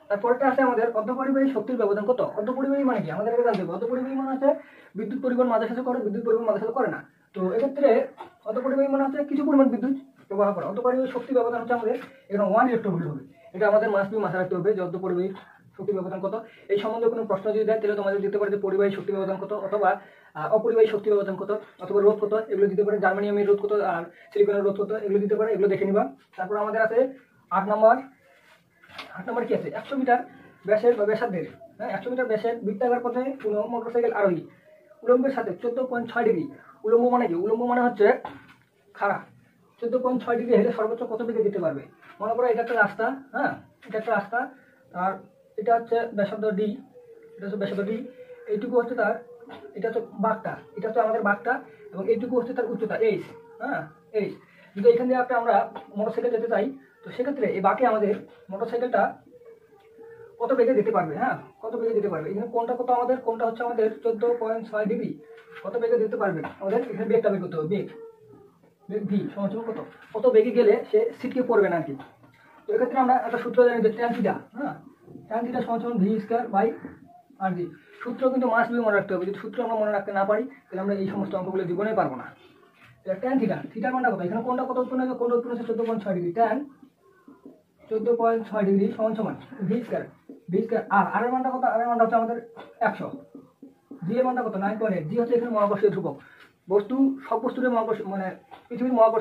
তারপরটা আছে আমাদের অর্ধপরিবাহী শক্তির ব্যবধান কত। অর্ধপরিবাহী মানে কি আমাদের জানতে হবে। অর্ধপরিবাহী মানে হচ্ছে বিদ্যুৎ পরিবহন মাঝের সাথে করে, বিদ্যুৎ পরিবহন মাঝের সাথে করে না। তো এক্ষেত্রে অর্ধপরিবাহী মানে হচ্ছে কিছু পরিমাণ বিদ্যুৎ ব্যবহার করে। অর্ধপরিবাহী শক্তি ব্যবধান হচ্ছে আমাদের এখানে 1 ইলেকট্রন ভোল্ট হবে। এটা আমাদের মাথায় রাখতে হবে যে অর্ধপরিবাহী শক্তি ব্যবধান কত। এই সম্বন্ধে কোনো প্রশ্ন যদি দেয় তাহলে তোমাদের দিতে পারে যে পরিবাহী শক্তি ব্যবধান কত, অথবা অপরিবাহী শক্তি ব্যবধান কত, অথবা রোধ কত, এগুলো দিতে পারে। জার্মানিয়ামের রোধ কত আর সিলিকনের রোধ কত, এগুলো দিতে পারে, এগুলো দেখে নিবা। তারপর আমাদের আছে 8 নম্বর কি আছে 100 মিটার ব্যাসের বা ব্যাসার্ধের, হ্যাঁ 100 মিটার ব্যাসের বৃত্তাকার পথে কোনো মোটরসাইকেল আরোহী উলম্বের সাথে 14.6 ডিগ্রি, উলম্ব মানে কি, উলম্ব মানে হচ্ছে খাড়া, 14.6 ডিগ্রি হেলে সর্বোচ্চ কত বেগে যেতে পারবে। মনে করো এটা একটা রাস্তা, হ্যাঁ এটা একটা রাস্তা, আর এটা হচ্ছে ব্যাসার্ধ ডি, এটা হচ্ছে ব্যাসার্ধ ডি, এইটুকু হচ্ছে তার, এটা হচ্ছে বাঁকটা, এটা হচ্ছে আমাদের বাঁকটা, এবং এইটুকু হচ্ছে তার উচ্চতা এইচ, হ্যাঁ এইচ। যদি এখান দিয়ে আমরা মোটরসাইকেল যেতে চাই, তো সেক্ষেত্রে এই বাঁকে আমাদের মোটরসাইকেলটা কত বেগে যেতে পারবে, হ্যাঁ কত বেগে যেতে পারবে। এখানে কোনটা কত আমাদের, কোনটা হচ্ছে আমাদের 14.6 ডিগ্রি, কত বেগে যেতে পারবে আমাদের এখানে বেগটা বের করতে হবে। বেগ ভি সমান কত বেগে গেলে সে সিটকে পড়বে না আর কি। তো এক্ষেত্রে আমরা একটা সূত্র জানি যে ট্যান থিটা, হ্যাঁ ট্যান থিটা সমান ভি স্কয়ার বাই আর জি। সূত্র কিন্তু মাস্ট বি মনে রাখতে হবে। যদি সূত্র আমরা মনে রাখতে না পারি তাহলে আমরা এই সমস্ত অঙ্কগুলো জীবনে পারবো না। ট্যান থিটার মানটা কত, এখানে কোনটা কত উৎপন্ন হবে, কোনটা উৎপন্ন হচ্ছে 14.6 ডিগ্রি, ট্যান 14.6 ডিগ্রি সমান ভি স্কয়ার আর এর মানটা কত, আর এর মানটা হচ্ছে আমাদের 100, জি এর মানটা কত 9.8, জি হচ্ছে এখানে মহাকর্ষীয় ধ্রুবক। বস্তু সব বস্তুর মহাকর্ষ মানে পৃথিবীর মহাকর্ষ